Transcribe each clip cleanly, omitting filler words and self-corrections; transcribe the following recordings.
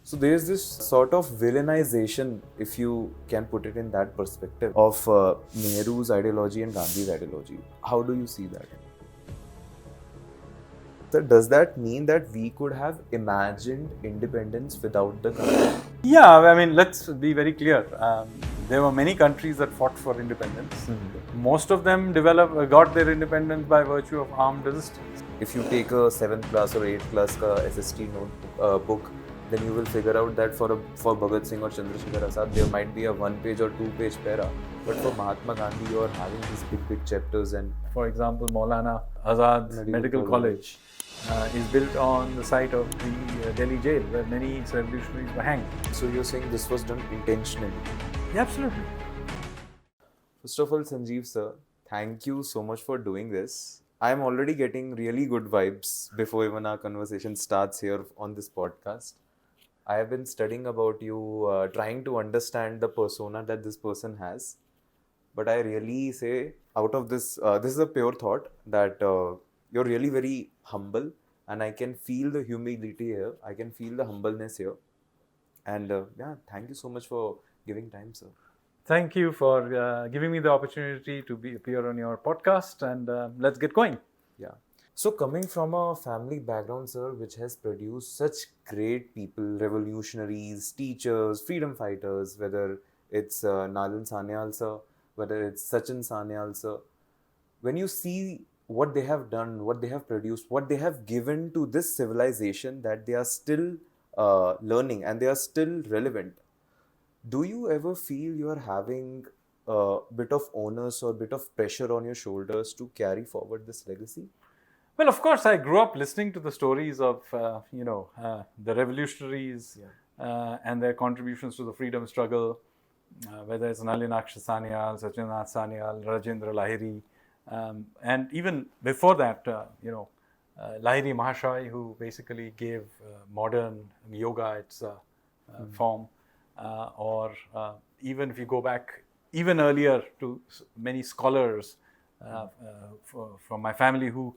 So there's this sort of villainization, if you can put it in that perspective, of Nehru's ideology and Gandhi's ideology. How do you see that? So does that mean that we could have imagined independence without the country? Yeah, I mean, let's be very clear. There were many countries that fought for independence. Most of them got their independence by virtue of armed resistance. If you take a 7th class or 8th class ka SST book, then you will figure out that for Bhagat Singh or Chandrasekhar Azad, there might be a 1-page or 2-page para. But for Mahatma Gandhi, you are having these big chapters. And for example, Maulana Azad's Medical College is built on the site of the Delhi jail where many revolutionaries were hanged. So you're saying this was done intentionally? Yeah, absolutely. First of all, Sanjeev sir, thank you so much for doing this. I'm already getting really good vibes before even our conversation starts here on this podcast. I have been studying about you, trying to understand the persona that this person has. But I really say, out of this, this is a pure thought that you're really very humble, and I can feel the humility here. I can feel the humbleness here. And yeah, thank you so much for giving time, sir. Thank you for giving me the opportunity to appear on your podcast, and let's get going. Yeah. So coming from a family background, sir, which has produced such great people, revolutionaries, teachers, freedom fighters, whether it's Nalan Sanyal, sir, whether it's Sachin Sanyal, sir, when you see what they have done, what they have produced, what they have given to this civilization, that they are still learning and they are still relevant, do you ever feel you are having a bit of onus or bit of pressure on your shoulders to carry forward this legacy? Well, of course, I grew up listening to the stories of, the revolutionaries and their contributions to the freedom struggle, whether it's Nalinaksha Sanyal, Sachinath Sanyal, Rajendra Lahiri, and even before that, Lahiri Mahashai, who basically gave modern yoga its form, or even if you go back even earlier to many scholars from my family who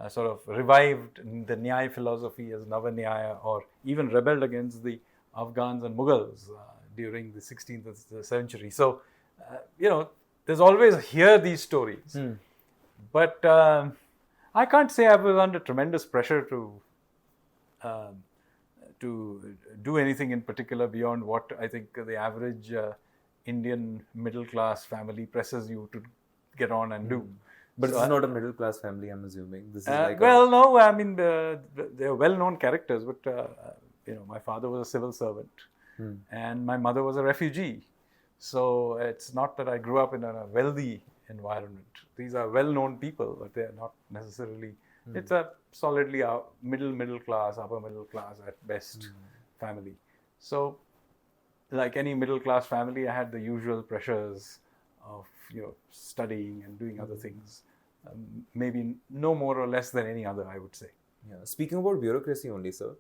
sort of revived the Nyaya philosophy as Nava Nyaya, or even rebelled against the Afghans and Mughals during the 16th century. So, there's always these stories. But I can't say I was under tremendous pressure to do anything in particular beyond what I think the average Indian middle class family presses you to get on and do. But this is not a middle class family, I'm assuming. This is no, I mean, they're well-known characters, but my father was a civil servant and my mother was a refugee. So it's not that I grew up in a wealthy environment. These are well-known people, but they're not necessarily, it's a solidly middle class, upper middle class at best family. So like any middle class family, I had the usual pressures of studying and doing other things. Maybe no more or less than any other, I would say. Yeah. Speaking about bureaucracy only, sir,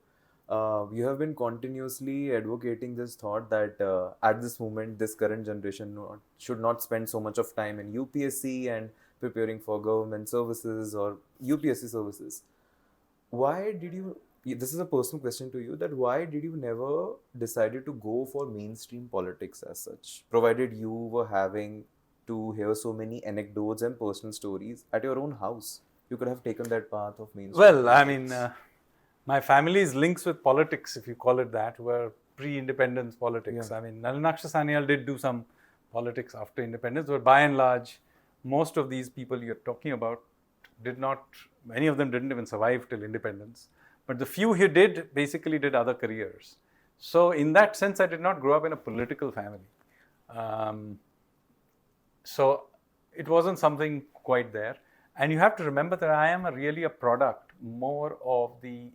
you have been continuously advocating this thought that at this moment, this current generation should not spend so much of time in UPSC and preparing for government services or UPSC services. Why did you, this is a personal question to you, that why did you never decided to go for mainstream politics as such, provided you were having to hear so many anecdotes and personal stories at your own house? You could have taken that path of mainstream politics. I mean, my family's links with politics, if you call it that, were pre-independence politics. Yeah. I mean, Nalinaksha Sanyal did do some politics after independence, but by and large, most of these people you're talking about many of them didn't even survive till independence. But the few who did, basically did other careers. So in that sense, I did not grow up in a political family. So it wasn't something quite there. And you have to remember that I am really a product more of the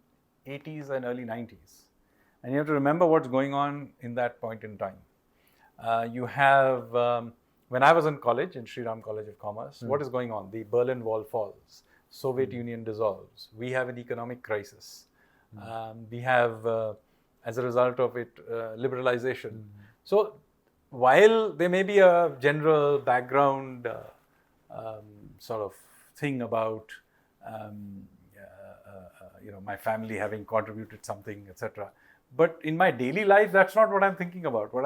80s and early 90s. And you have to remember what's going on in that point in time. You have, when I was in college, in Sri Ram College of Commerce, what is going on? The Berlin Wall falls, Soviet Union dissolves, we have an economic crisis. We have, as a result of it, liberalization. So while there may be a general background sort of thing about my family having contributed something, etc., But in my daily life, that's not what I'm thinking about. What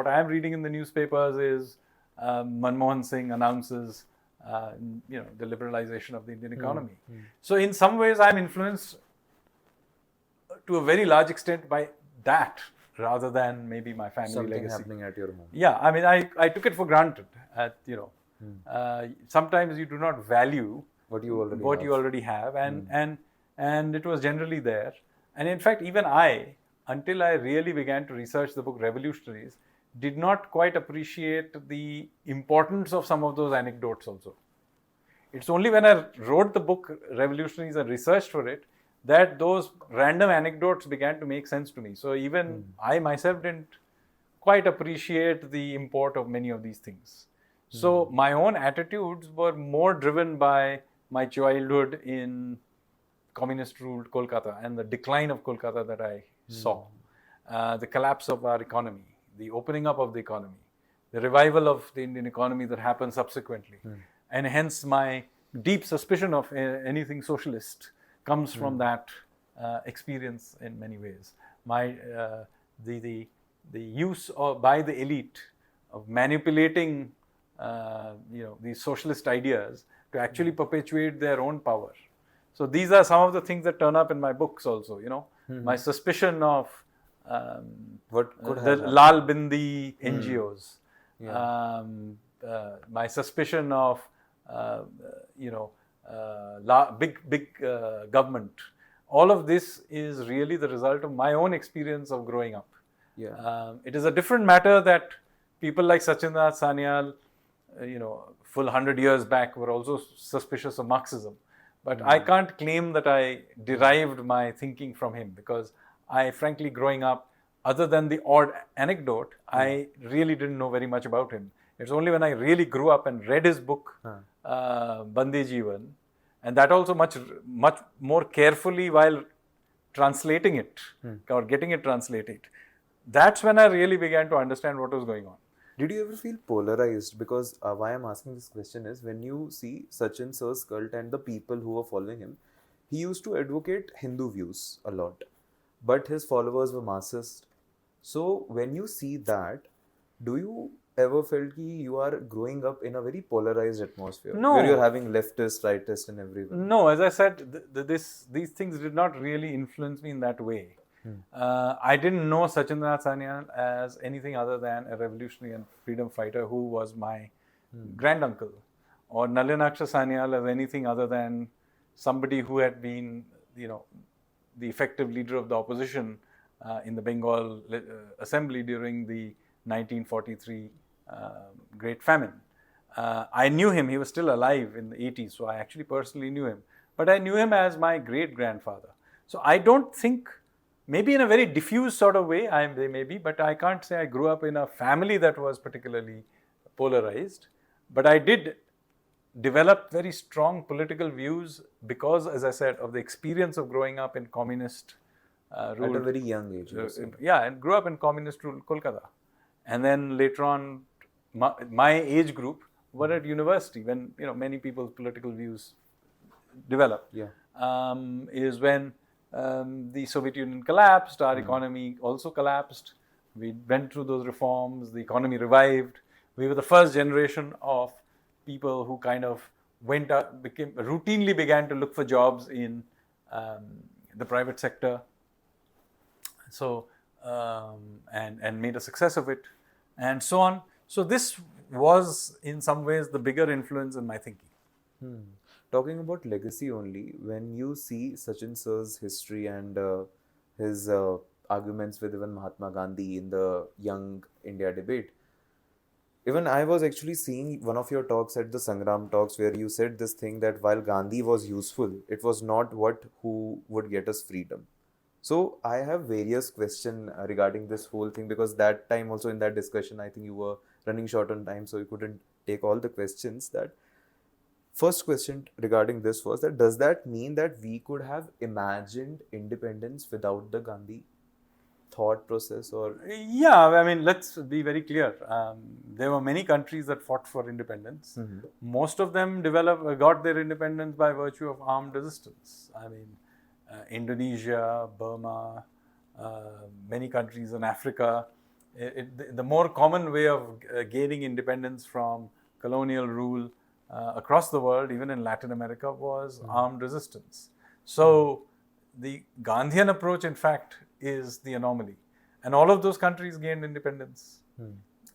I'm reading in the newspapers is Manmohan Singh announces, the liberalization of the Indian economy. So in some ways, I'm influenced to a very large extent by that, rather than maybe my family Something legacy. happening at your home. Yeah, I mean, I took it for granted. Sometimes you do not value What you already have. and it was generally there. And in fact, even I, until I really began to research the book Revolutionaries, did not quite appreciate the importance of some of those anecdotes also. It's only when I wrote the book Revolutionaries and researched for it that those random anecdotes began to make sense to me. So even I myself didn't quite appreciate the import of many of these things. So my own attitudes were more driven by my childhood in communist-ruled Kolkata and the decline of Kolkata that I saw, the collapse of our economy, the opening up of the economy, the revival of the Indian economy that happened subsequently, and hence my deep suspicion of anything socialist comes from that experience in many ways. The use by the elite of manipulating these socialist ideas to actually perpetuate their own power. So these are some of the things that turn up in my books also. My suspicion of What could the have Lal Bindi NGOs, my suspicion of big government. All of this is really the result of my own experience of growing up. It is a different matter that people like Sanjeev Sanyal, full 100 years back, were also suspicious of Marxism. But I can't claim that I derived my thinking from him, because I, frankly, growing up, other than the odd anecdote, I really didn't know very much about him. It's only when I really grew up and read his book, Bandi Jeevan, and that also much more carefully while translating it or getting it translated, that's when I really began to understand what was going on. Did you ever feel polarized? Because why I'm asking this question is, when you see Sachin Sir's cult and the people who were following him, he used to advocate Hindu views a lot, but his followers were Marxist. So when you see that, do you ever felt that you are growing up in a very polarized atmosphere? No. Where you're having leftist, rightist and everyone? No, as I said, these things did not really influence me in that way. I didn't know Sachindranath Sanyal as anything other than a revolutionary and freedom fighter who was my granduncle, or Nalinaksha Sanyal as anything other than somebody who had been, the effective leader of the opposition in the Bengal assembly during the 1943 Great Famine. I knew him, he was still alive in the 80s, so I actually personally knew him. But I knew him as my great-grandfather. So I don't think, maybe in a very diffuse sort of way, they may be, but I can't say I grew up in a family that was particularly polarized. But I did develop very strong political views because, as I said, of the experience of growing up in communist ruled. At a very young age. And grew up in communist ruled Kolkata. And then later on, my age group were at university when many people's political views developed. Is when the Soviet Union collapsed, our economy also collapsed. We went through those reforms, the economy revived. We were the first generation of people who kind of routinely began to look for jobs in the private sector. So, and made a success of it, and so on. So this was in some ways the bigger influence in my thinking. Talking about legacy only, when you see Sachin Sir's history and his arguments with even Mahatma Gandhi in the Young India debate, even I was actually seeing one of your talks at the Sangram talks where you said this thing that while Gandhi was useful, it was not who would get us freedom. So I have various questions regarding this whole thing, because that time also in that discussion, I think you were running short on time, so you couldn't take all the questions. That first question regarding this was that, does that mean that we could have imagined independence without the Gandhi thought process? Or yeah, I mean, let's be very clear. There were many countries that fought for independence. Most of them got their independence by virtue of armed resistance. I mean, Indonesia, Burma, many countries in Africa. The more common way of gaining independence from colonial rule across the world, even in Latin America, was armed resistance. So the Gandhian approach, in fact, is the anomaly. And all of those countries gained independence.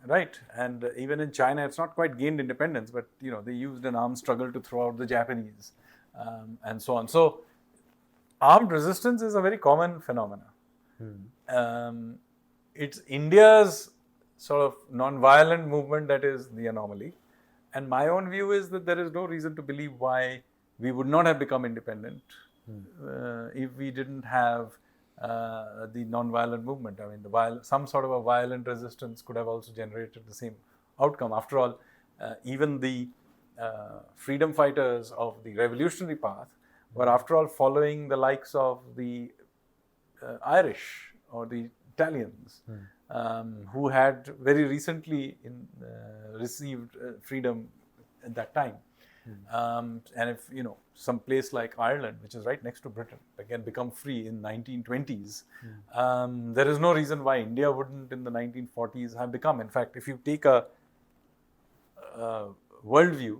Right, and even in China, it's not quite gained independence, but they used an armed struggle to throw out the Japanese, and so on. So, armed resistance is a very common phenomenon. It's India's sort of non-violent movement that is the anomaly, and my own view is that there is no reason to believe why we would not have become independent if we didn't have the non-violent movement. I mean, some sort of a violent resistance could have also generated the same outcome. After all, even the freedom fighters of the revolutionary path were, after all, following the likes of the Irish or the Italians, who had very recently received freedom at that time. And if some place like Ireland, which is right next to Britain, again become free in 1920s, there is no reason why India wouldn't in the 1940s have become. In fact, if you take a worldview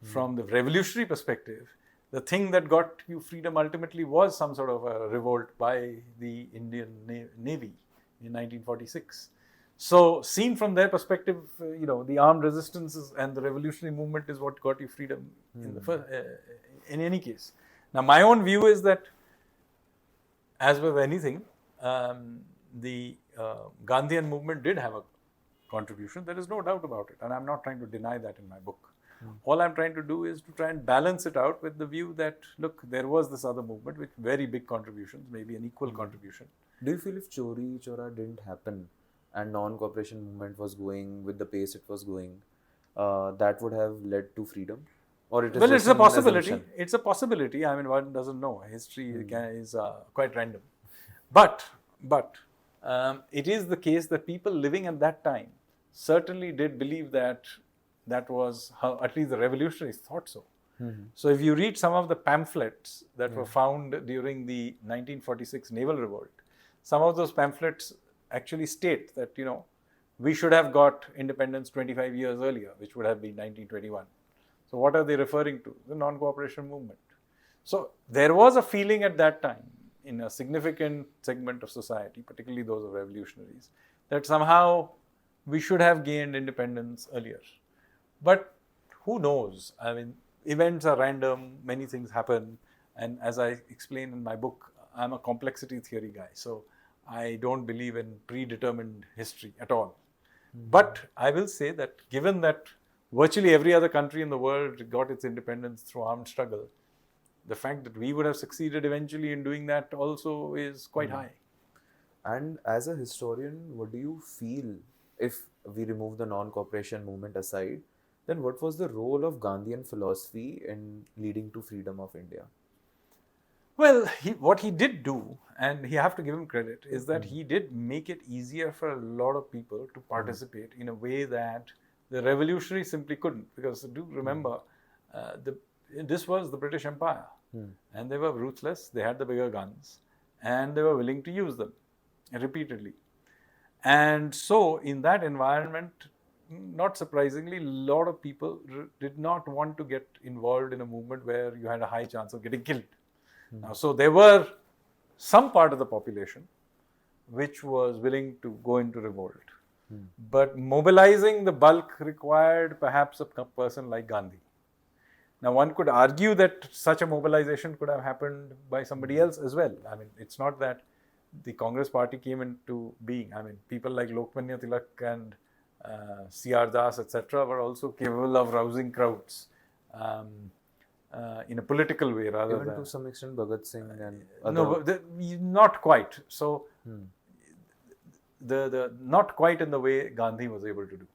from the revolutionary perspective, the thing that got you freedom ultimately was some sort of a revolt by the Indian Navy in 1946. So, seen from their perspective, the armed resistance and the revolutionary movement is what got you freedom in any case. Now, my own view is that, as with anything, the Gandhian movement did have a contribution. There is no doubt about it, and I'm not trying to deny that in my book. All I'm trying to do is to try and balance it out with the view that, look, there was this other movement with very big contributions, maybe an equal contribution. Do you feel if Chauri-Chaura didn't happen and non-cooperation movement was going with the pace it was going, that would have led to freedom? Or it is it's a possibility. Assumption? It's a possibility. I mean, one doesn't know. History is quite random. But it is the case that people living at that time certainly did believe that was how at least the revolutionaries thought so. So if you read some of the pamphlets that were found during the 1946 naval revolt, some of those pamphlets actually state that, we should have got independence 25 years earlier, which would have been 1921. So what are they referring to? The non-cooperation movement. So there was a feeling at that time in a significant segment of society, particularly those of revolutionaries, that somehow we should have gained independence earlier. But who knows? I mean, events are random, many things happen, and as I explain in my book, I'm a complexity theory guy, so I don't believe in predetermined history at all. But I will say that given that virtually every other country in the world got its independence through armed struggle, the fact that we would have succeeded eventually in doing that also is quite high. And as a historian, what do you feel, if we remove the non-cooperation movement aside, then what was the role of Gandhian philosophy in leading to freedom of India? Well, what he did do, and you have to give him credit, is that he did make it easier for a lot of people to participate in a way that the revolutionaries simply couldn't. Because do remember, this was the British Empire, and they were ruthless, they had the bigger guns, and they were willing to use them repeatedly. And so, in that environment, not surprisingly, a lot of people did not want to get involved in a movement where you had a high chance of getting killed. Now, so there were some part of the population which was willing to go into revolt. But mobilizing the bulk required perhaps a person like Gandhi. Now, one could argue that such a mobilization could have happened by somebody else as well. I mean, it's not that the Congress party came into being. I mean, people like Lokmanya Tilak and C.R. Das, etc., were also capable of rousing crowds in a political way rather even than... to some extent Bhagat Singh and No, not quite. So, the not quite in the way Gandhi was able to do.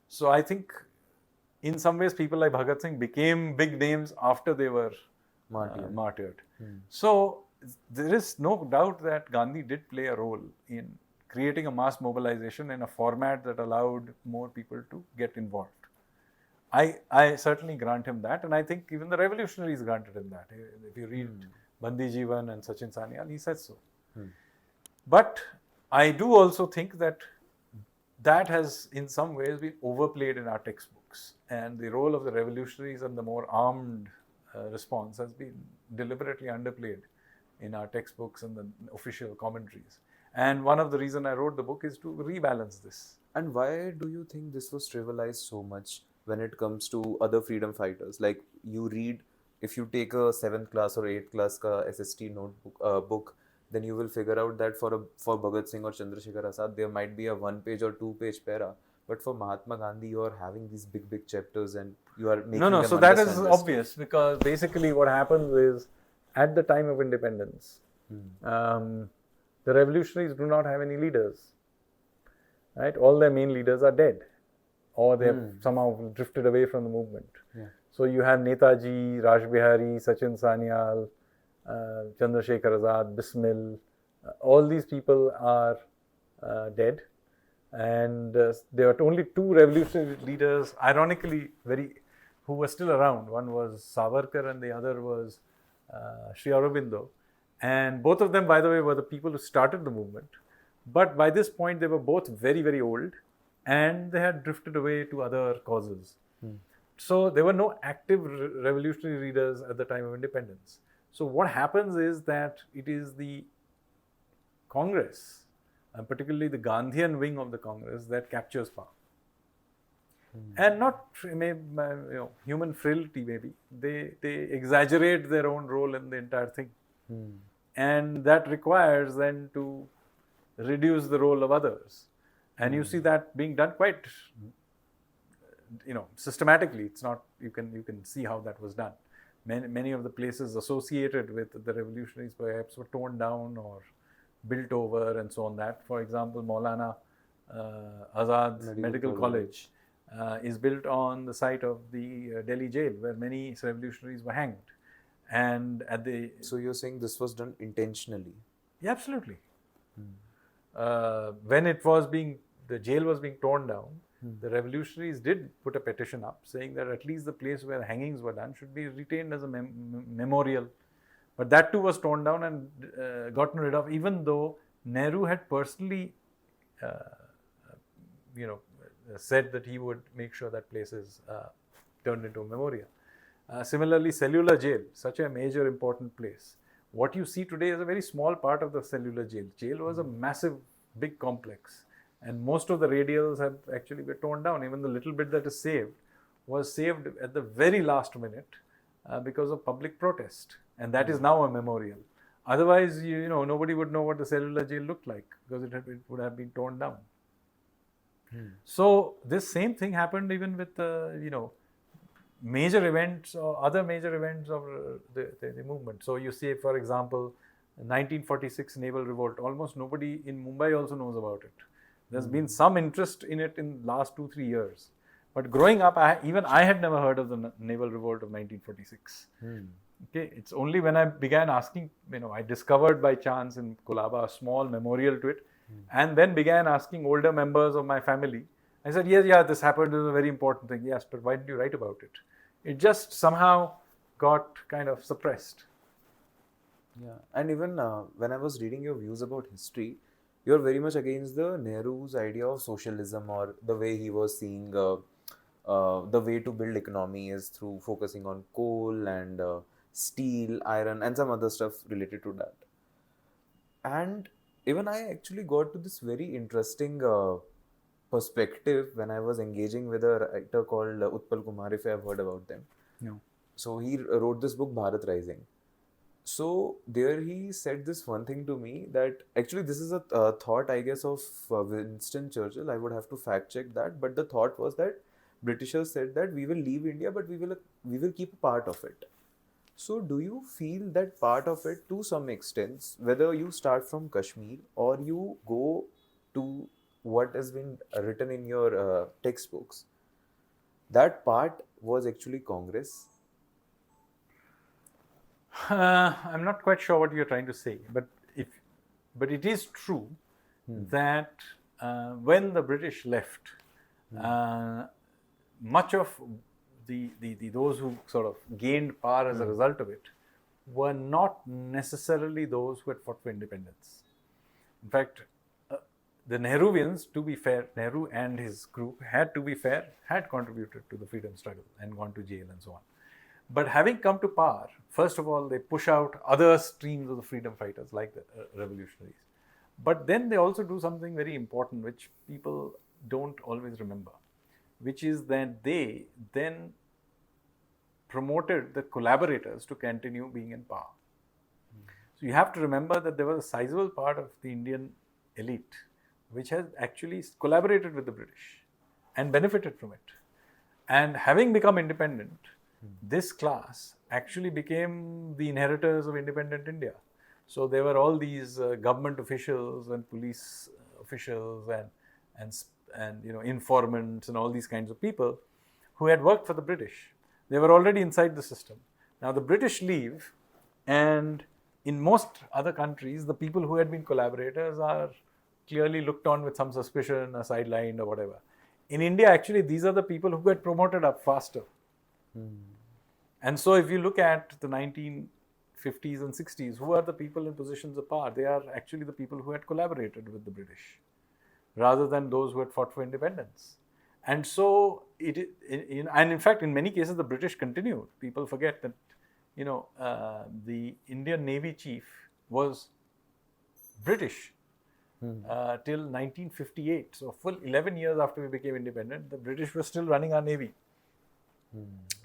So, I think in some ways people like Bhagat Singh became big names after they were martyred. So, there is no doubt that Gandhi did play a role in creating a mass mobilization in a format that allowed more people to get involved. I certainly grant him that, and I think even the revolutionaries granted him that. If you read Bandi Jeevan and Sachin Sanyal, he says so. But I do also think that that has in some ways been overplayed in our textbooks, and the role of the revolutionaries and the more armed response has been deliberately underplayed in our textbooks and the official commentaries. And one of the reasons I wrote the book is to rebalance this. And why do you think this was trivialized so much when it comes to other freedom fighters? Like you read, if you take a 7th class or 8th class ka SST notebook book, then you will figure out that for Bhagat Singh or Chandrasekhar Azad, there might be a 1 page or 2 page para. But for Mahatma Gandhi, you are having these big chapters and you are making them So that is understand this obvious because basically what happens is at the time of independence, the revolutionaries do not have any leaders. Right? All their main leaders are dead or they have somehow drifted away from the movement. Yeah. So you have Netaji, Rajbihari, Sachin Sanyal, Chandrasekhar Azad, Bismil. All these people are dead. And there are only 2 revolutionary leaders, ironically, who were still around. One was Savarkar and the other was Sri Aurobindo. And both of them, by the way, were the people who started the movement. But by this point, they were both very old and they had drifted away to other causes. So there were no active revolutionary leaders at the time of independence. So what happens is that it is the Congress, and particularly the Gandhian wing of the Congress, that captures power. And not human frailty maybe. They exaggerate their own role in the entire thing. And that requires then to reduce the role of others. And you see that being done quite systematically. It's not, you can see how that was done. Many of the places associated with the revolutionaries perhaps were torn down or built over and so on. That, for example, Maulana Azad's Medical College is built on the site of the Delhi jail where many revolutionaries were hanged. And so you're saying this was done intentionally? Yeah, absolutely. When the jail was being torn down, the revolutionaries did put a petition up saying that at least the place where hangings were done should be retained as a memorial. But that too was torn down and gotten rid of, even though Nehru had personally, said that he would make sure that place is turned into a memorial. Similarly, Cellular Jail, such a major important place. What you see today is a very small part of the Cellular Jail. Jail was a massive, big complex. And most of the radials have actually been torn down. Even the little bit that is saved was saved at the very last minute because of public protest. And that is now a memorial. Otherwise, nobody would know what the Cellular Jail looked like because it would have been torn down. So this same thing happened even with major events or other major events of the movement. So you see, for example, 1946 naval revolt. Almost nobody in Mumbai also knows about it. There's been some interest in it in the last 2-3 years. But growing up, I had never heard of the naval revolt of 1946. Okay, it's only when I began asking, I discovered by chance in Kolaba a small memorial to it, and then began asking older members of my family. I said, yeah, this happened, this is a very important thing. Yes, but why did you write about it? It just somehow got kind of suppressed. Yeah, and even when I was reading your views about history, you're very much against the Nehru's idea of socialism, or the way he was seeing the way to build economy is through focusing on coal and steel, iron, and some other stuff related to that. And even I actually got to this very interesting perspective when I was engaging with a writer called Utpal Kumar, if you have heard about them. No. So he wrote this book, Bharat Rising. So there he said this one thing to me that actually this is a thought, I guess, of Winston Churchill. I would have to fact check that. But the thought was that Britishers said that we will leave India, but we will keep a part of it. So do you feel that part of it to some extent, whether you start from Kashmir or you go to what has been written in your textbooks, that part was actually Congress? I'm not quite sure what you're trying to say, but it is true that when the British left, much of those who sort of gained power as a result of it were not necessarily those who had fought for independence. In fact, the Nehruvians, to be fair, Nehru and his group had contributed to the freedom struggle and gone to jail and so on. But having come to power, first of all, they push out other streams of the freedom fighters like the revolutionaries. But then they also do something very important, which people don't always remember, which is that they then promoted the collaborators to continue being in power. So you have to remember that there was a sizable part of the Indian elite which has actually collaborated with the British and benefited from it. And having become independent, this class actually became the inheritors of independent India. So there were all these government officials and police officials and informants and all these kinds of people who had worked for the British. They were already inside the system. Now the British leave, and in most other countries, the people who had been collaborators are clearly looked on with some suspicion or sidelined or whatever. In India, actually, these are the people who get promoted up faster. And so if you look at the 1950s and 60s, who are the people in positions of power? They are actually the people who had collaborated with the British rather than those who had fought for independence. And so, and in fact, in many cases, the British continued. People forget that, the Indian Navy chief was British till 1958. So, full 11 years after we became independent, the British were still running our Navy.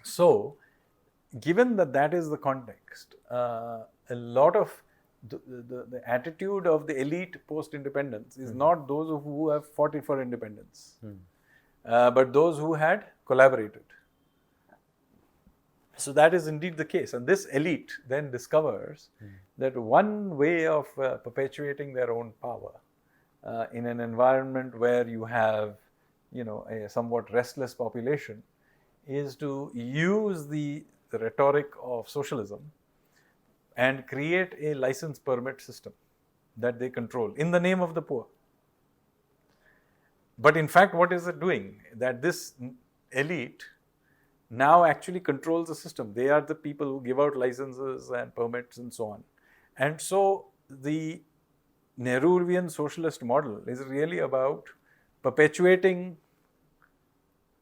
So, given that that is the context, a lot of the attitude of the elite post-independence is not those who have fought for independence, but those who had collaborated. So that is indeed the case. And this elite then discovers that one way of perpetuating their own power in an environment where you have, a somewhat restless population is to use the rhetoric of socialism and create a license permit system that they control in the name of the poor. But in fact, what is it doing? That this elite now actually controls the system. They are the people who give out licenses and permits and so on. And so the Nehruvian socialist model is really about perpetuating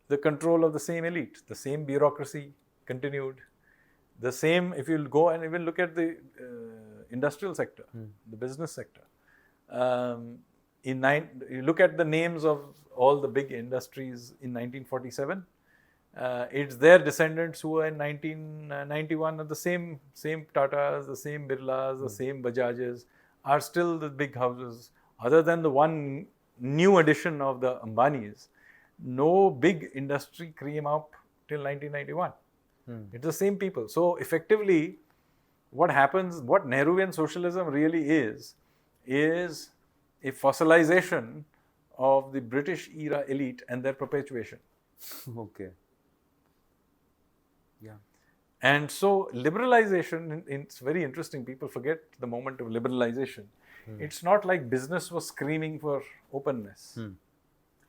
the control of the same elite. The same bureaucracy continued. The same, if you go and even look at the industrial sector, the business sector. You look at the names of all the big industries in 1947. It's their descendants who are in 1991 are the same Tatas, the same Birlas, the same Bajajes are still the big houses. Other than the one new addition of the Ambanis, no big industry came up till 1991. It's the same people. So effectively, what happens, what Nehruvian socialism really is a fossilization of the British era elite and their perpetuation. Okay. Yeah. And so liberalization, it's very interesting. People forget the moment of liberalization. It's not like business was screaming for openness.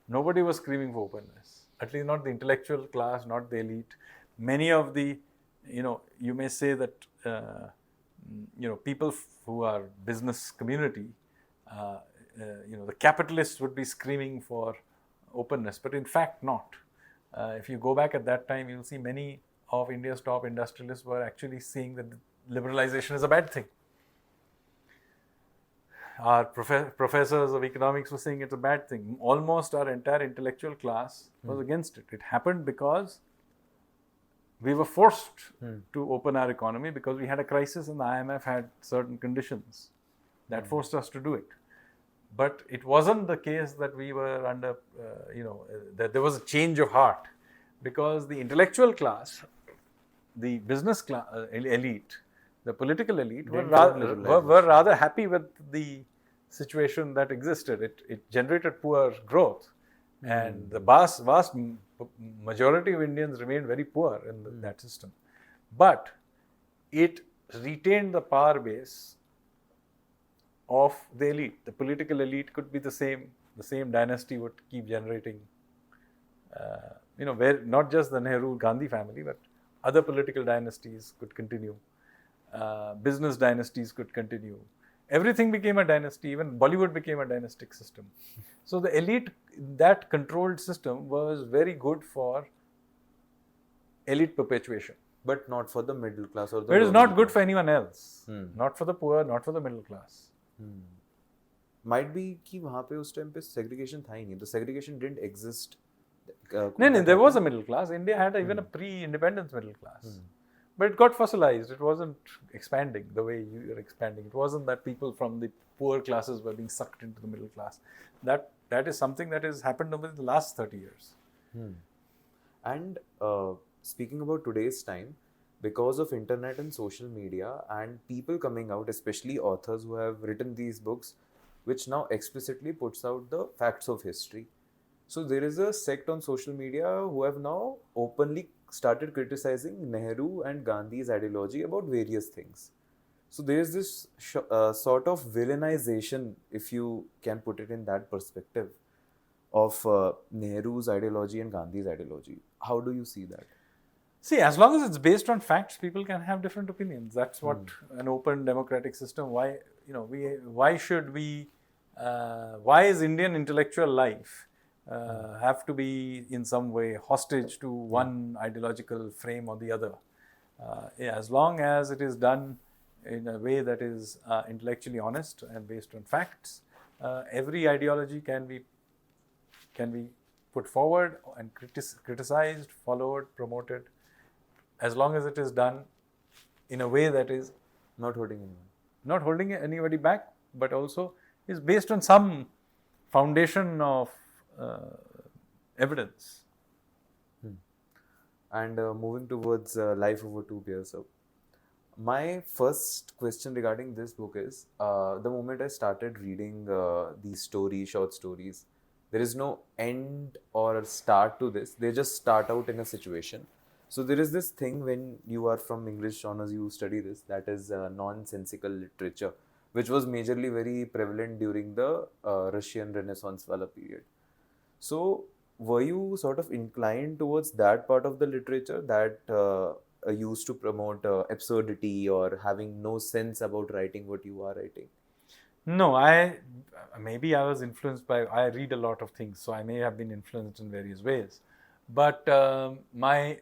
Nobody was screaming for openness. At least not the intellectual class, not the elite. Many of the, you may say that, people who are business community, the capitalists would be screaming for openness, but in fact not. If you go back at that time, you'll see many of India's top industrialists were actually saying that liberalization is a bad thing. Our professors of economics were saying it's a bad thing. Almost our entire intellectual class was against it. It happened because we were forced to open our economy because we had a crisis and the IMF had certain conditions that forced us to do it. But it wasn't the case that we were under, that there was a change of heart, because the intellectual class, the business class, elite, the political elite were rather happy with the situation that existed. It generated poor growth, and the vast majority of Indians remained very poor in that system. But it retained the power base of the elite. The political elite could be the same dynasty would keep generating, where not just the Nehru-Gandhi family, but other political dynasties could continue. Business dynasties could continue. everything became a dynasty. Even Bollywood became a dynastic system. So the elite, that controlled system was very good for elite perpetuation. But not for the middle class or the But it is lower not middle good class. for anyone else. Not for the poor, not for the middle class. Might be कि वहाँ पे उस time पे segregation था ही नहीं. The segregation didn't exist. No, there was a middle class. India had even a pre-independence middle class. But it got fossilized. It wasn't expanding the way you are expanding. It wasn't that people from the poor classes were being sucked into the middle class. That is something that has happened over the last 30 years. And speaking about today's time, because of internet and social media and people coming out, especially authors who have written these books, which now explicitly puts out the facts of history. So there is a sect on social media who have now openly started criticizing Nehru and Gandhi's ideology about various things. So there is this sort of villainization, if you can put it in that perspective, of Nehru's ideology and Gandhi's ideology. How do you see that? See, as long as it's based on facts, people can have different opinions. That's what an open democratic system. Why is Indian intellectual life have to be in some way hostage to one ideological frame or the other? As long as it is done in a way that is intellectually honest and based on facts, every ideology can be put forward and criticized, followed, promoted, as long as it is done in a way that is not holding anyone. Not holding anybody back, but also is based on some foundation of evidence. And moving towards life over two beers. So my first question regarding this book is, the moment I started reading these short stories, there is no end or start to this. They just start out in a situation. So there is this thing when you are from English honors, you study this, that is nonsensical literature, which was majorly very prevalent during the Russian Renaissance wala period. So were you sort of inclined towards that part of the literature that used to promote absurdity or having no sense about writing what you are writing? No, maybe I was influenced by, I read a lot of things, so I may have been influenced in various ways. But my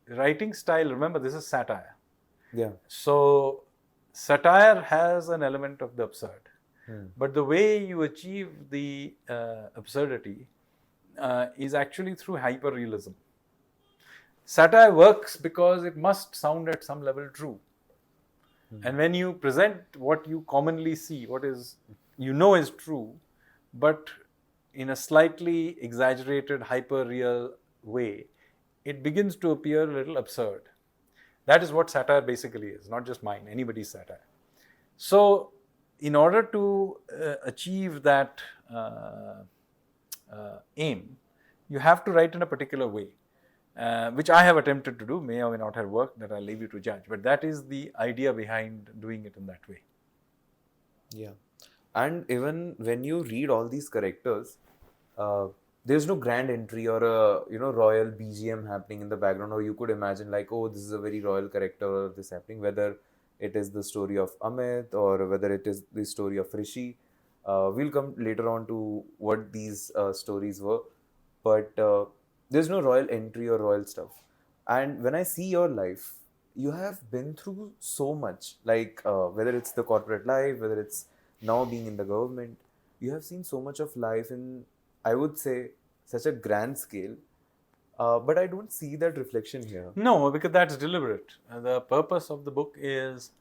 writing style, remember, this is satire. Yeah. So satire has an element of the absurd. But the way you achieve the absurdity is actually through hyperrealism. Satire works because it must sound at some level true. And when you present what you commonly see, what is is true, but in a slightly exaggerated, hyper-real way, it begins to appear a little absurd. That is what satire basically is, not just mine, anybody's satire. So, in order to achieve that aim, you have to write in a particular way. Which I have attempted to do, may or may not have worked, that I'll leave you to judge. But that is the idea behind doing it in that way. Yeah. And even when you read all these characters, there's no grand entry or a royal BGM happening in the background, or you could imagine like, oh, this is a very royal character or this happening, whether it is the story of Amit or whether it is the story of Rishi. We'll come later on to what these stories were. But there's no royal entry or royal stuff. And when I see your life, you have been through so much, like whether it's the corporate life, whether it's now being in the government, you have seen so much of life in, I would say, such a grand scale. But I don't see that reflection here. No, because that's deliberate. The purpose of the book is,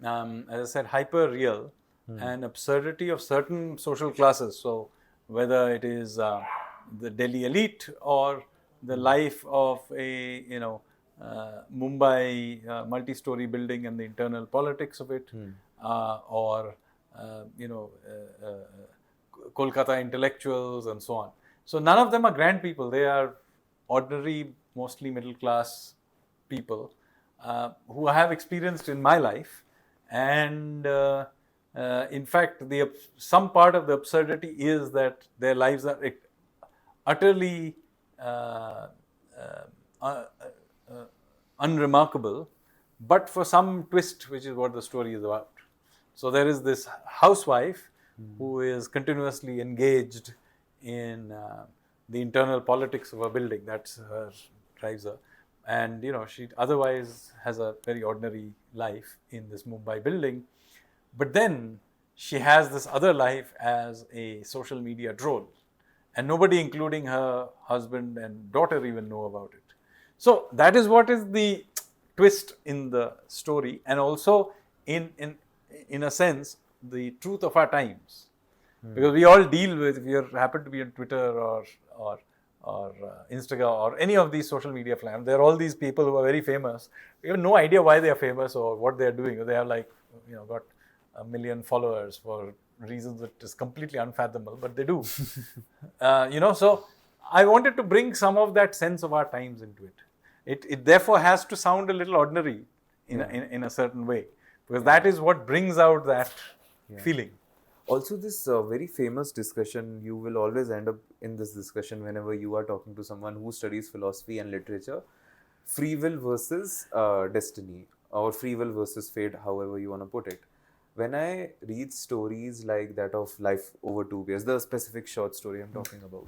as I said, hyper-real and absurdity of certain social classes. So whether it is the Delhi elite or the life of a Mumbai multi-story building and the internal politics of it, or Kolkata intellectuals and so on. So none of them are grand people. They are ordinary, mostly middle class people who I have experienced in my life, and in fact, some part of the absurdity is that their lives are utterly unremarkable, but for some twist, which is what the story is about. So there is this housewife who is continuously engaged in the internal politics of a building. That's her drives her. And she otherwise has a very ordinary life in this Mumbai building. But then she has this other life as a social media troll. And nobody, including her husband and daughter, even know about it. So that is what is the twist in the story, and also in a sense the truth of our times, because we all deal with, if you happen to be on Twitter or Instagram or any of these social media platforms, there are all these people who are very famous. We have no idea why they are famous or what they are doing. They have got 1 million followers for reasons that is completely unfathomable, but they do. So I wanted to bring some of that sense of our times into it. It therefore has to sound a little ordinary in a certain way, because that is what brings out that feeling. Also, this very famous discussion, you will always end up in this discussion whenever you are talking to someone who studies philosophy and literature: free will versus destiny, or free will versus fate, however you want to put it. When I read stories like that of Life Over 2 Beers, the specific short story I'm talking about,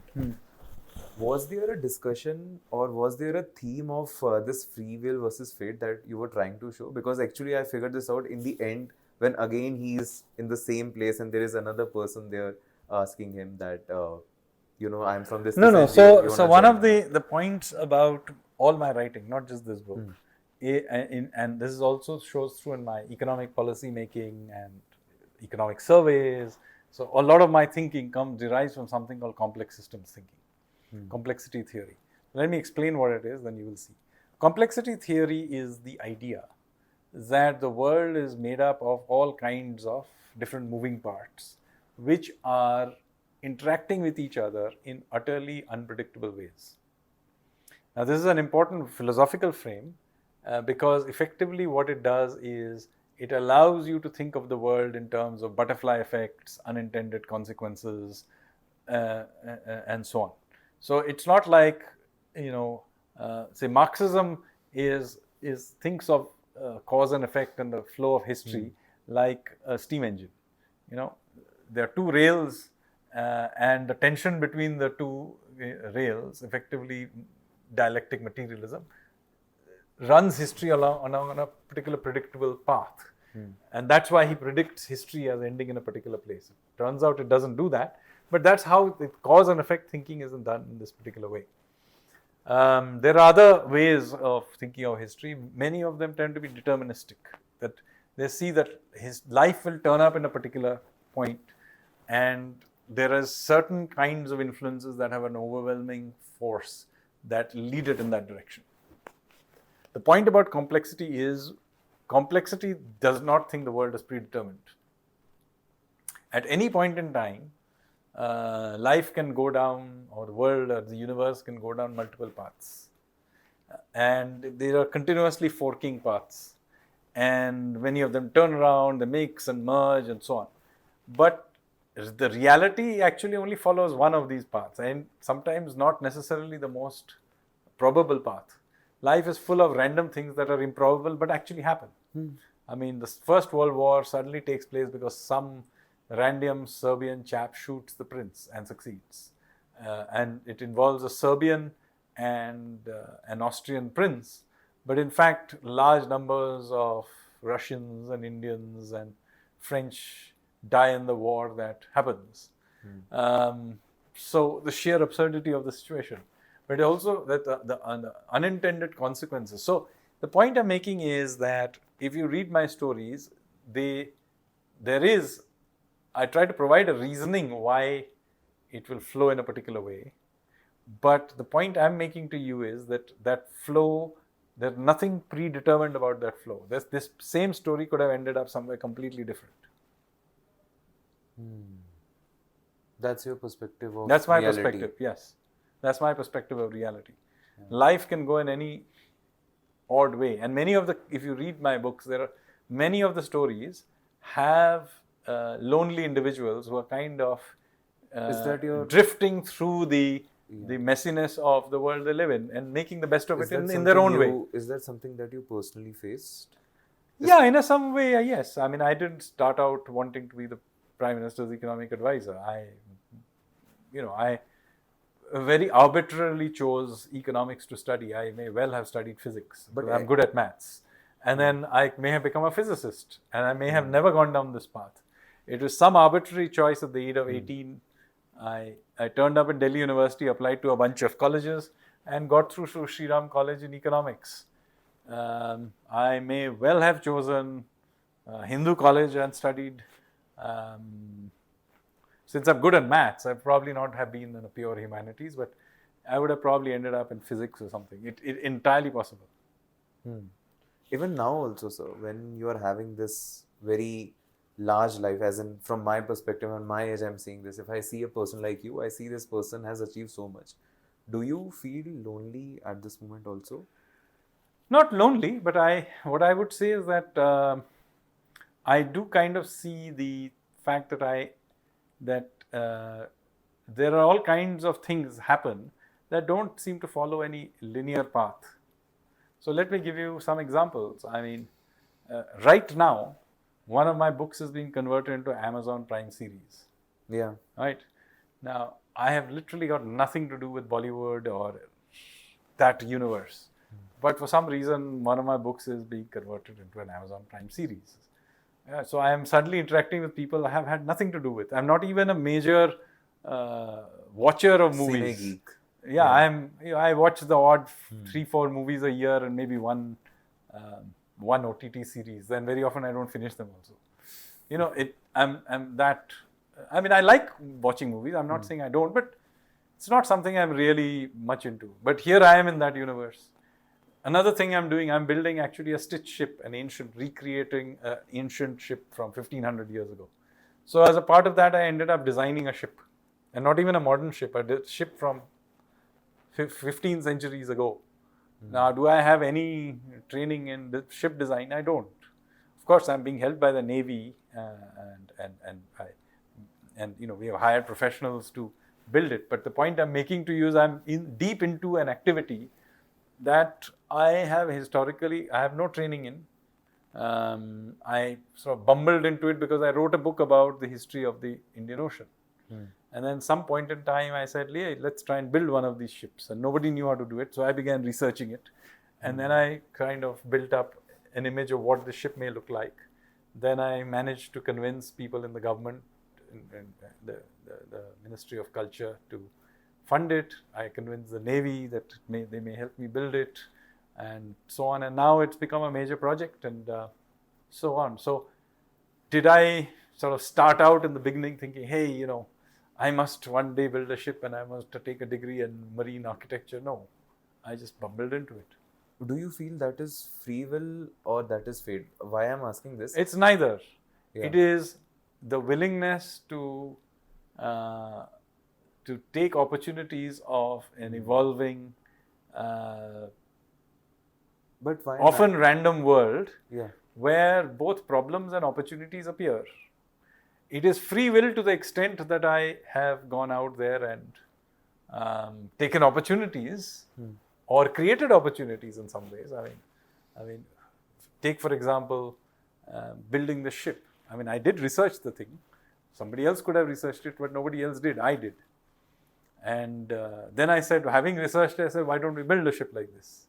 was there a discussion or was there a theme of this free will versus fate that you were trying to show? Because actually I figured this out in the end, when again he's in the same place and there is another person there asking him that, I'm from this. No. So one of the points about all my writing, not just this book, and this is also shows through in my economic policy making and economic surveys. So a lot of my thinking derives from something called complex systems thinking. Complexity theory. Let me explain what it is, then you will see. Complexity theory is the idea that the world is made up of all kinds of different moving parts, which are interacting with each other in utterly unpredictable ways. Now, this is an important philosophical frame because effectively what it does is it allows you to think of the world in terms of butterfly effects, unintended consequences, and so on. So it's not like, say Marxism thinks of cause and effect and the flow of history like a steam engine. There are two rails and the tension between the two rails, effectively dialectic materialism, runs history along a particular predictable path. And that's why he predicts history as ending in a particular place. It turns out it doesn't do that. But that's how the cause and effect thinking isn't done in this particular way. There are other ways of thinking of history. Many of them tend to be deterministic, that they see that his life will turn up in a particular point, and there are certain kinds of influences that have an overwhelming force that lead it in that direction. The point about complexity is complexity does not think the world is predetermined. At any point in time, life can go down, or the world or the universe can go down multiple paths, and there are continuously forking paths, and many of them turn around, they mix and merge and so on. But the reality actually only follows one of these paths, and sometimes not necessarily the most probable path. Life is full of random things that are improbable but actually happen. I mean, the First World War suddenly takes place because some random Serbian chap shoots the prince and succeeds. And it involves a Serbian and an Austrian prince. But in fact, large numbers of Russians and Indians and French die in the war that happens. So the sheer absurdity of the situation. But also that the unintended consequences. So the point I'm making is that if you read my stories, I try to provide a reasoning why it will flow in a particular way. But the point I'm making to you is that flow, there's nothing predetermined about that flow. This same story could have ended up somewhere completely different. That's your perspective of That's my reality. perspective, yes. That's my perspective of reality. Life can go in any odd way. And if you read my books, there are many of the stories have lonely individuals who are kind of drifting through the messiness of the world they live in and making the best of it in their own way. Is that something that you personally faced? Yeah, in some way, yes. I mean, I didn't start out wanting to be the Prime Minister's economic advisor. I very arbitrarily chose economics to study. I may well have studied physics, but I'm good at maths. And then I may have become a physicist, and I may have never gone down this path. It was some arbitrary choice at the age of 18. I turned up in Delhi University, applied to a bunch of colleges, and got through to Sri Ram College in economics. I may well have chosen Hindu college and studied. Since I'm good at maths, I'd probably not have been in a pure humanities, but I would have probably ended up in physics or something. It entirely possible. Even now also, sir, when you are having this very large life, as in from my perspective and my age, I'm seeing this. If I see a person like you, I see this person has achieved so much. Do you feel lonely at this moment also? Not lonely, but what I would say is that I do kind of see the fact that there are all kinds of things happen that don't seem to follow any linear path. So let me give you some examples. I mean, right now, one of my books is being converted into Amazon Prime series. Yeah. Right? Now, I have literally got nothing to do with Bollywood or that universe. But for some reason, one of my books is being converted into an Amazon Prime series. So I am suddenly interacting with people I have had nothing to do with. I'm not even a major watcher of movies. Cine geek. Yeah. I watch the odd 3-4 movies a year and maybe one OTT series. Then very often I don't finish them also. I'm that. I mean, I like watching movies. I'm not saying I don't, but it's not something I'm really much into. But here I am in that universe. Another thing I'm doing, I'm building actually a stitch ship, recreating an ancient ship from 1500 years ago. So as a part of that, I ended up designing a ship, and not even a modern ship, a ship from 15 centuries ago. Now, do I have any training in the ship design? I don't. Of course, I'm being helped by the Navy, and we have hired professionals to build it. But the point I'm making to you is I'm deep into an activity that I have no training in. I sort of bumbled into it because I wrote a book about the history of the Indian Ocean. And then some point in time I said, hey, let's try and build one of these ships. And nobody knew how to do it. So I began researching it. And then I kind of built up an image of what the ship may look like. Then I managed to convince people in the government, in the Ministry of Culture, to fund it. I convinced the Navy that they may help me build it, and so on. And now it's become a major project, and so on. So did I sort of start out in the beginning thinking, hey, I must one day build a ship and I must take a degree in marine architecture? No, I just bumbled into it. Do you feel that is free will or that is fate? Why I'm asking this? It's neither. Yeah. It is the willingness to take opportunities of an evolving, but why often random world, yeah, where both problems and opportunities appear. It is free will to the extent that I have gone out there and taken opportunities or created opportunities in some ways. I mean, take for example, building the ship. I mean, I did research the thing. Somebody else could have researched it, but nobody else did. I did. And then I said, having researched it, I said, why don't we build a ship like this?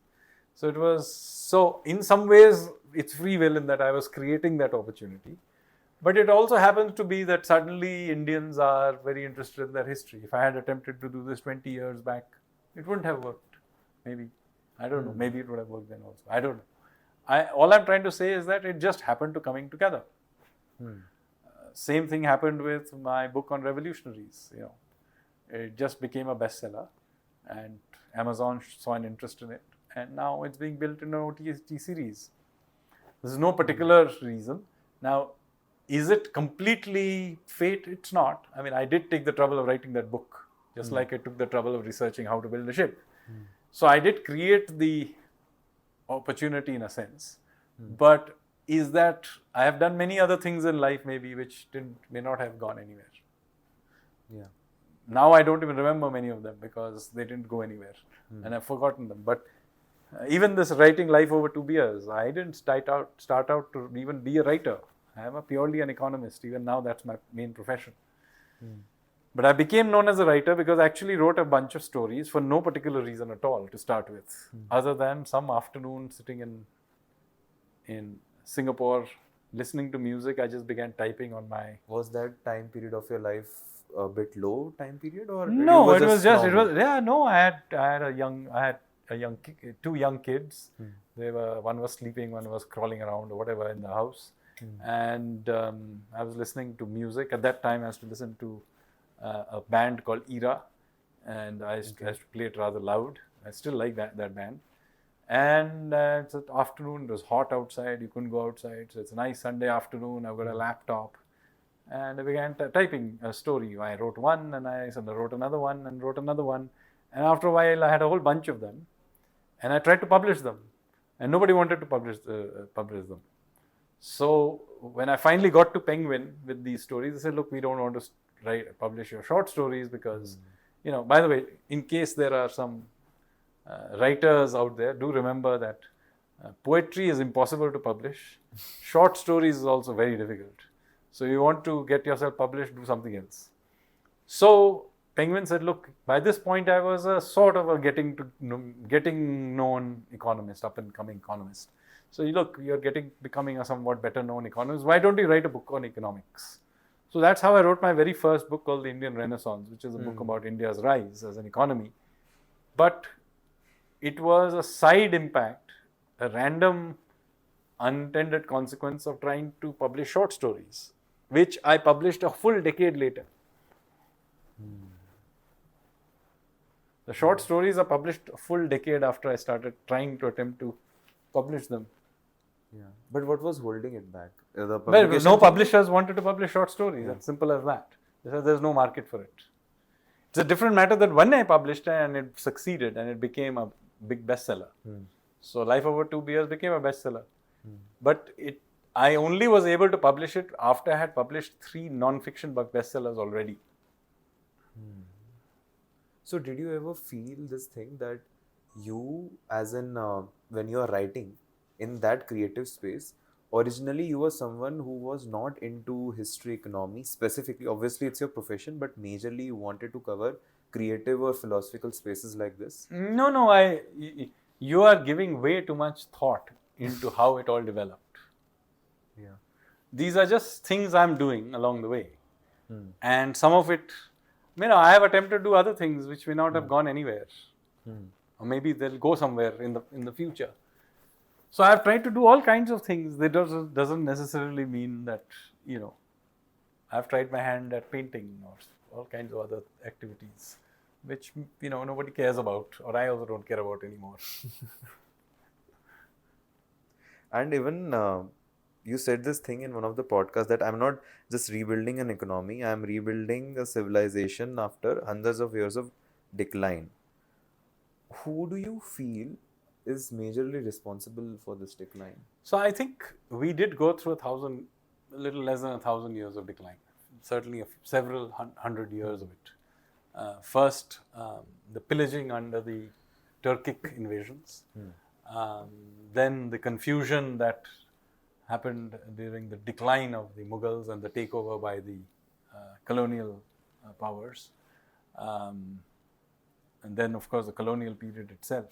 So in some ways, it's free will in that I was creating that opportunity. But it also happens to be that suddenly Indians are very interested in their history. If I had attempted to do this 20 years back, it wouldn't have worked. Maybe. I don't know. Maybe it would have worked then also. I don't know. All I'm trying to say is that it just happened to coming together. Same thing happened with my book on revolutionaries. It just became a bestseller, and Amazon saw an interest in it, and now it's being built in an OTT series. There's no particular reason. Now, is it completely fate? It's not. I mean, I did take the trouble of writing that book, just like I took the trouble of researching how to build a ship. So I did create the opportunity in a sense, but is that I have done many other things in life maybe which may not have gone anywhere. Yeah. Now I don't even remember many of them because they didn't go anywhere and I've forgotten them. But Even this writing Life Over Two Beers, I didn't start out to even be a writer. I am purely an economist. Even now, that's my main profession. But I became known as a writer because I actually wrote a bunch of stories for no particular reason at all to start with, other than some afternoon sitting in Singapore listening to music. I just began typing on my. Was that time period of your life a bit low time period, or No, were it was just normal? I had two young kids. One was sleeping, one was crawling around or whatever in the house, and I was listening to music. At that time, I used to listen to a band called Era, and I used to play it rather loud. I still like that band. And it's an afternoon, it was hot outside, you couldn't go outside. So it's a nice Sunday afternoon, I've got a laptop. And I began typing a story. I wrote one, and I wrote another one, and wrote another one. And after a while, I had a whole bunch of them. And I tried to publish them. And nobody wanted to publish them. So when I finally got to Penguin with these stories, they said, look, we don't want to publish your short stories because, by the way, in case there are some writers out there, do remember that poetry is impossible to publish. Short stories is also very difficult. So you want to get yourself published, do something else. So Penguin said, look, by this point I was a sort of a getting known economist, up and coming economist. So look, you're becoming a somewhat better known economist. Why don't you write a book on economics? So that's how I wrote my very first book called The Indian Renaissance, which is a book about India's rise as an economy. But it was a side impact, a random unintended consequence of trying to publish short stories, which I published a full decade later. The short stories are published a full decade after I started trying to attempt to publish them. Yeah. But what was holding it back? No publishers wanted to publish short stories. As simple as that. They said there's no market for it. It's a different matter that when I published it and it succeeded and it became a big bestseller. So Life Over Two Beers became a bestseller. But I only was able to publish it after I had published 3 non-fiction bestsellers already. So did you ever feel this thing that you, as in when you are writing in that creative space, originally you were someone who was not into history, economy specifically? Obviously it's your profession, but majorly you wanted to cover creative or philosophical spaces like this? No, you are giving way too much thought into how it all developed. Yeah. These are just things I'm doing along the way. And some of it, I have attempted to do other things which may not have gone anywhere. Or maybe they'll go somewhere in the future. So I've tried to do all kinds of things. That doesn't necessarily mean that, I've tried my hand at painting or all kinds of other activities, which, nobody cares about, or I also don't care about anymore. And even you said this thing in one of the podcasts that I'm not just rebuilding an economy, I'm rebuilding a civilization after hundreds of years of decline. Who do you feel is majorly responsible for this decline? So I think we did go through a little less than 1,000 years of decline. Certainly several hundred years of it. First, the pillaging under the Turkic invasions. Then the confusion that happened during the decline of the Mughals and the takeover by the colonial powers. And then, of course, the colonial period itself.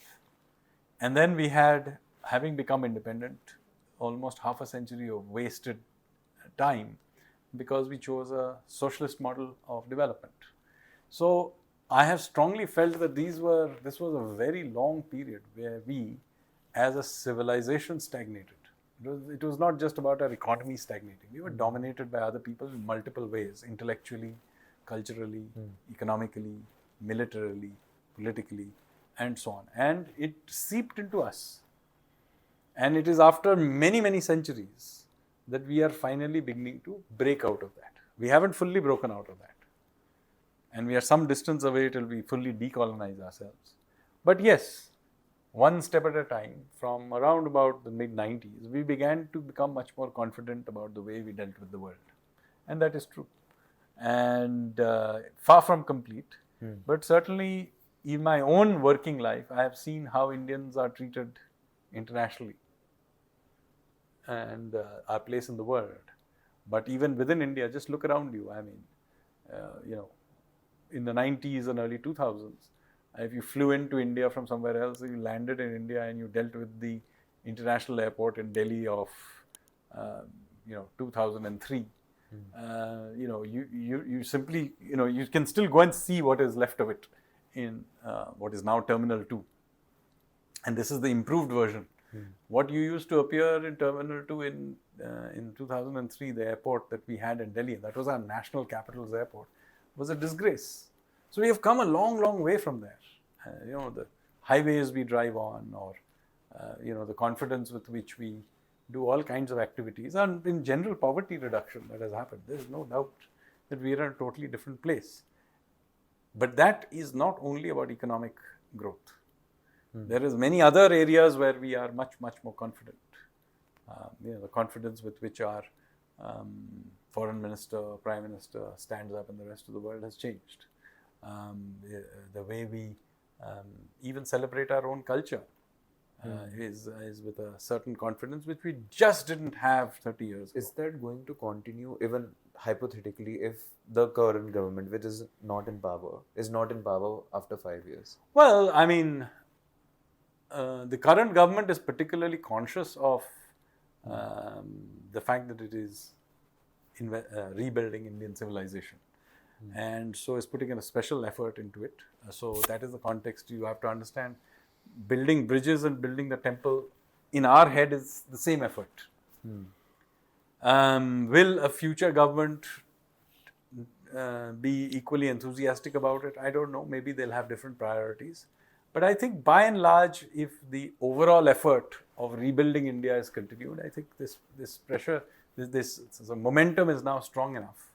And then we had, having become independent, almost half a century of wasted time because we chose a socialist model of development. So I have strongly felt that this was a very long period where we, as a civilization, stagnated. It was not just about our economy stagnating. We were dominated by other people in multiple ways, intellectually, culturally, economically, militarily, politically, and so on. And it seeped into us. And it is after many, many centuries that we are finally beginning to break out of that. We haven't fully broken out of that. And we are some distance away till we fully decolonize ourselves. But yes, one step at a time, from around about the mid-90s, we began to become much more confident about the way we dealt with the world. And that is true. And far from complete, but certainly in my own working life, I have seen how Indians are treated internationally and our place in the world. But even within India, just look around you. I mean, in the 90s and early 2000s, if you flew into India from somewhere else, you landed in India and you dealt with the international airport in Delhi of, 2003. You simply, you can still go and see what is left of it in what is now Terminal 2. And this is the improved version. What you used to appear in Terminal 2 in 2003, the airport that we had in Delhi, that was our national capital's airport, was a disgrace. So we have come a long, long way from there. The highways we drive on, or the confidence with which we do all kinds of activities, and in general poverty reduction that has happened. There is no doubt that we are in a totally different place. But that is not only about economic growth. There is many other areas where we are much, much more confident. The confidence with which our foreign minister, prime minister stands up in the rest of the world has changed. The way we even celebrate our own culture is with a certain confidence which we just didn't have 30 years ago. Is that going to continue even hypothetically if the current government, which is not in power after 5 years? Well, I mean, the current government is particularly conscious of the fact that it is rebuilding Indian civilization. And so is putting in a special effort into it. So that is the context you have to understand. Building bridges and building the temple in our head is the same effort. Will a future government be equally enthusiastic about it? I don't know. Maybe they'll have different priorities. But I think by and large, if the overall effort of rebuilding India is continued, I think this pressure, this momentum is now strong enough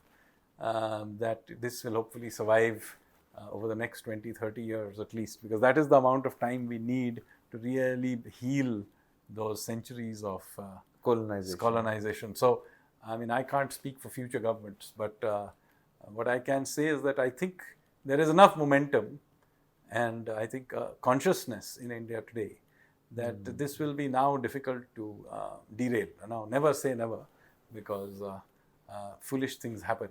that this will hopefully survive over the next 20, 30 years at least, because that is the amount of time we need to really heal those centuries of colonization. So, I mean, I can't speak for future governments, but what I can say is that I think there is enough momentum and I think consciousness in India today that this will be now difficult to derail. Now, never say never, because foolish things happen.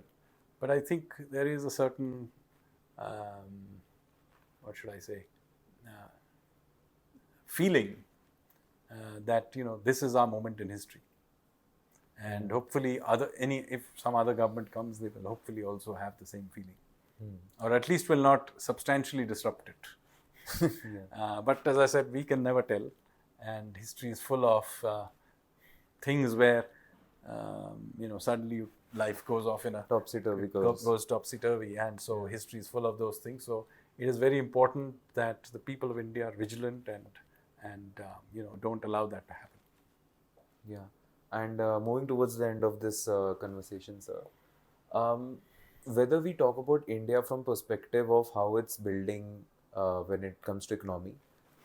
But I think there is a certain, feeling that, this is our moment in history. And hopefully, if some other government comes, they will hopefully also have the same feeling. Or at least will not substantially disrupt it. But as I said, we can never tell. And history is full of things where, suddenly life goes off in a topsy-turvy. Goes topsy-turvy. And so history is full of those things. So it is very important that the people of India are vigilant and don't allow that to happen. Yeah. And moving towards the end of this conversation, sir, whether we talk about India from perspective of how it's building when it comes to economy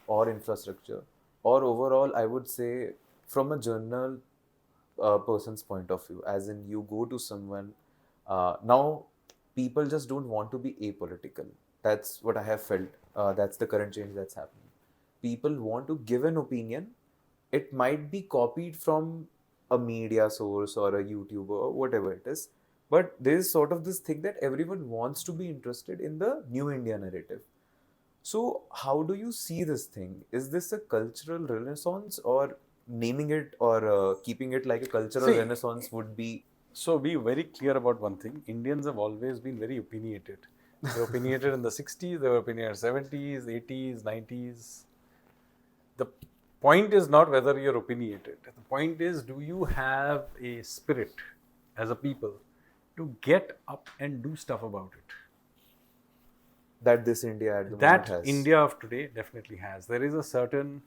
or infrastructure, or overall, I would say from a journal person's point of view, as in you go to someone, now people just don't want to be apolitical. That's what I have felt. That's the current change that's happening. People want to give an opinion. It might be copied from a media source or a YouTuber or whatever it is. But there is sort of this thing that everyone wants to be interested in the new India narrative. So how do you see this thing? Is this a cultural renaissance, or naming it or keeping it like a cultural renaissance would be? So be very clear about one thing. Indians have always been very opinionated. They were opinionated in the 60s, they were opinionated in the 70s, 80s, 90s. The point is not whether you're opinionated. The point is, do you have a spirit as a people to get up and do stuff about it? That this India at the moment has. That India of today definitely has. There is a certain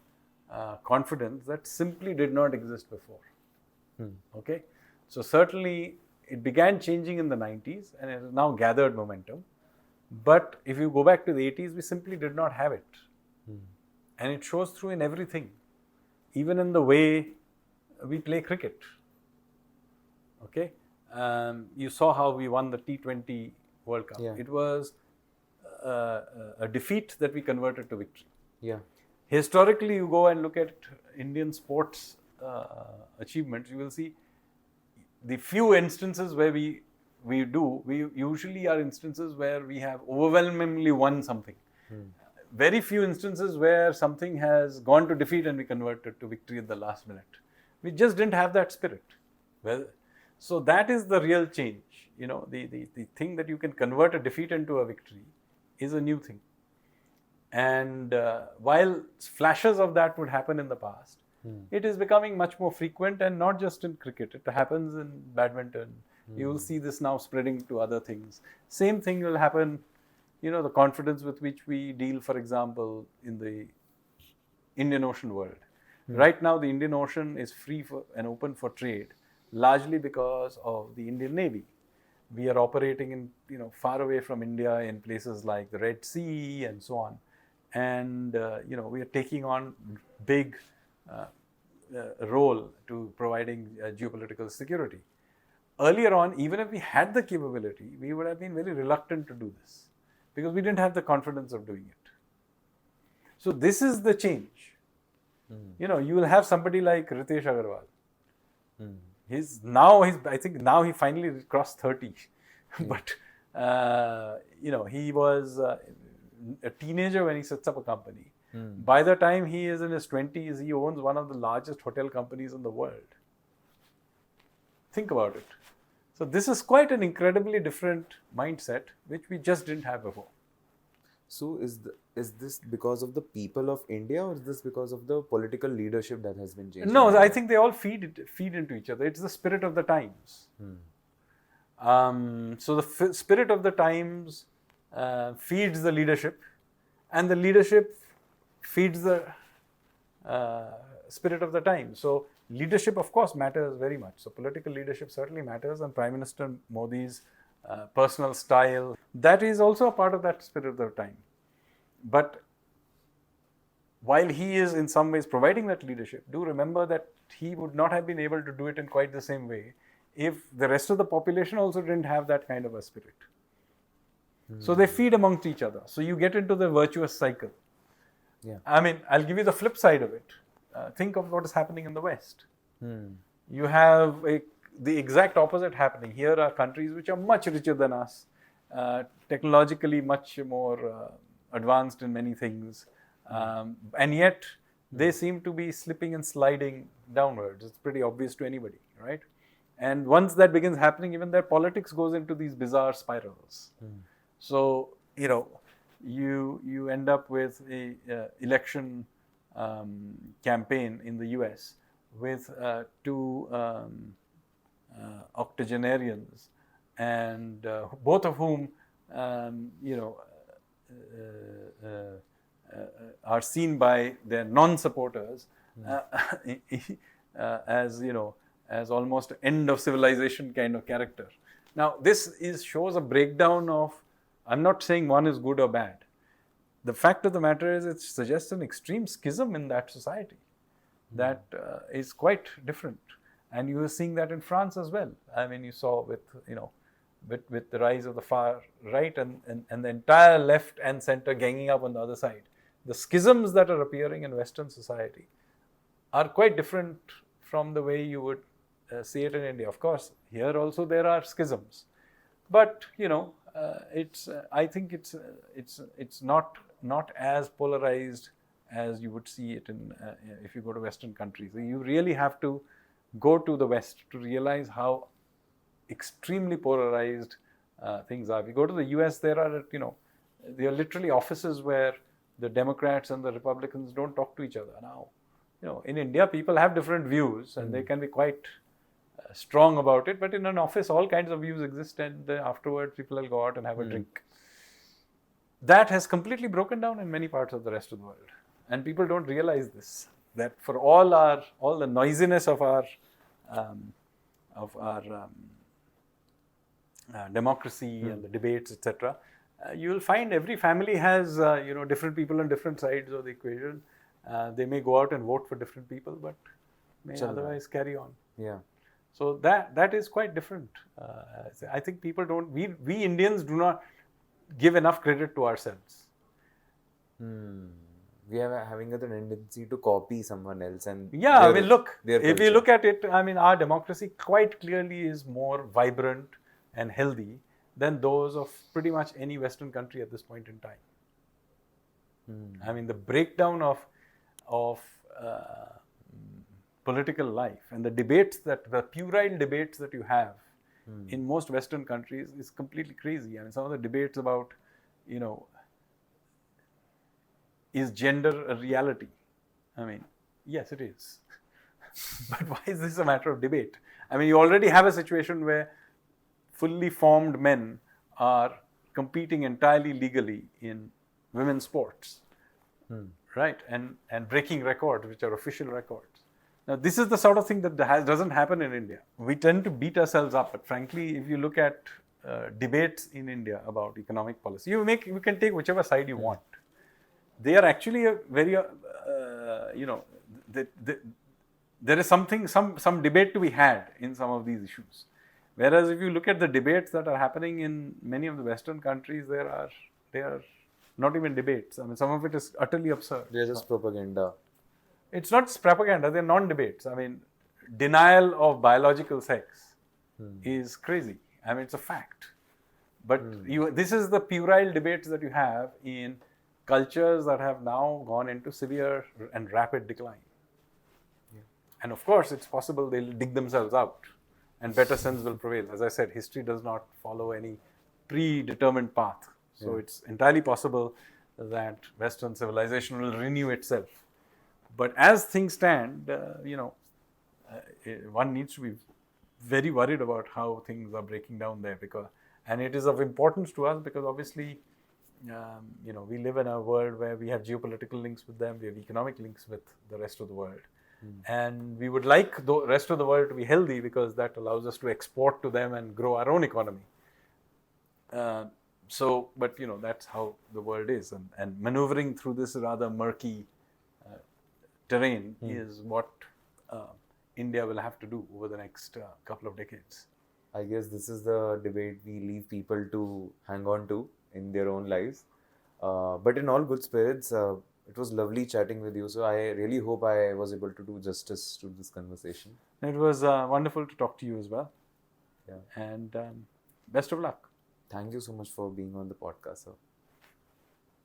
confidence that simply did not exist before. Okay? So certainly it began changing in the 90s and it has now gathered momentum. But if you go back to the 80s, we simply did not have it. And it shows through in everything. Even in the way we play cricket. Okay? You saw how we won the T20 World Cup. Yeah. It was a defeat that we converted to victory. Yeah. Historically, you go and look at Indian sports achievements, you will see the few instances where we usually are instances where we have overwhelmingly won something. Very few instances where something has gone to defeat and we converted to victory at the last minute. We just didn't have that spirit. Well, so that is the real change. The thing that you can convert a defeat into a victory is a new thing. And while flashes of that would happen in the past, it is becoming much more frequent, and not just in cricket. It happens in badminton. You will see this now spreading to other things. Same thing will happen, the confidence with which we deal, for example, in the Indian Ocean world. Right now, the Indian Ocean is free and open for trade, largely because of the Indian Navy. We are operating in, far away from India in places like the Red Sea and so on. And, we are taking on big role to providing geopolitical security. Earlier on, even if we had the capability, we would have been very reluctant to do this because we didn't have the confidence of doing it. So this is the change. You will have somebody like Ritesh Agarwal. I think now he finally crossed 30. But, he was a teenager when he sets up a company. By the time he is in his 20s, he owns one of the largest hotel companies in the world. Think about it. So this is quite an incredibly different mindset, which we just didn't have before. So is this because of the people of India, or is this because of the political leadership that has been changed? No, I think they all feed into each other. It's the spirit of the times. So the spirit of the times feeds the leadership, and the leadership feeds the spirit of the time. So leadership, of course, matters very much. So political leadership certainly matters, and Prime Minister Modi's personal style, that is also a part of that spirit of the time. But while he is in some ways providing that leadership, do remember that he would not have been able to do it in quite the same way if the rest of the population also didn't have that kind of a spirit. So they feed amongst each other. So you get into the virtuous cycle. Yeah. I mean, I'll give you the flip side of it. Think of what is happening in the West. You have the exact opposite happening. Here are countries which are much richer than us, technologically much more advanced in many things, and yet they seem to be slipping and sliding downwards. It's pretty obvious to anybody, right? And once that begins happening, even their politics goes into these bizarre spirals. So, you end up with a election campaign in the US with two octogenarians, and both of whom, are seen by their non-supporters as almost end of civilization kind of character. Now, this shows a breakdown of, I'm not saying one is good or bad. The fact of the matter is, it suggests an extreme schism in that society that is quite different. And you are seeing that in France as well. I mean, you saw with the rise of the far right and the entire left and center ganging up on the other side. The schisms that are appearing in Western society are quite different from the way you would see it in India. Of course, here also there are schisms, but I think it's not as polarized as you would see it in if you go to Western countries. So you really have to go to the West to realize how extremely polarized things are. If you go to the US, there are literally offices where the Democrats and the Republicans don't talk to each other now. In India, people have different views and they can be quite strong about it, but in an office, all kinds of views exist, and afterwards people will go out and have a drink. That has completely broken down in many parts of the rest of the world, and people don't realize this. That for all the noisiness of our democracy and the debates, etc., you will find every family has different people on different sides of the equation. They may go out and vote for different people, but may otherwise carry on. Yeah. So that is quite different. I think people don't. We Indians do not. give enough credit to ourselves. We are having a tendency to copy someone else and Yeah, I mean, look, their if you culture. look at it, I mean, our democracy quite clearly is more vibrant and healthy than those of pretty much any Western country at this point in time. I mean, the breakdown of political life and the debates the puerile debates that you have in most Western countries is completely crazy. I mean, some of the debates about, you know, is gender a reality? I mean, yes, it is. But why is this a matter of debate? I mean, you already have a situation where fully formed men are competing entirely legally in women's sports, right? And breaking records, which are official records. Now, this is the sort of thing that doesn't happen in India. We tend to beat ourselves up, but frankly, if you look at debates in India about economic policy, you can take whichever side you want. They are actually a very, there is some debate to be had in some of these issues. Whereas if you look at the debates that are happening in many of the Western countries, they are not even debates. I mean, some of it is utterly absurd. They're just propaganda. It's not just propaganda, they're non-debates. I mean, denial of biological sex is crazy. I mean, it's a fact. But this is the puerile debates that you have in cultures that have now gone into severe and rapid decline. And of course, it's possible they'll dig themselves out and better sense will prevail. As I said, history does not follow any predetermined path. So it's entirely possible that Western civilization will renew itself. But as things stand, one needs to be very worried about how things are breaking down there, and it is of importance to us because obviously, we live in a world where we have geopolitical links with them, we have economic links with the rest of the world. And we would like the rest of the world to be healthy because that allows us to export to them and grow our own economy. But that's how the world is, and maneuvering through this rather murky terrain is what India will have to do over the next couple of decades. I guess this is the debate we leave people to hang on to in their own lives. But in all good spirits, it was lovely chatting with you. So I really hope I was able to do justice to this conversation. It was wonderful to talk to you as well. Yeah. And best of luck. Thank you so much for being on the podcast, sir.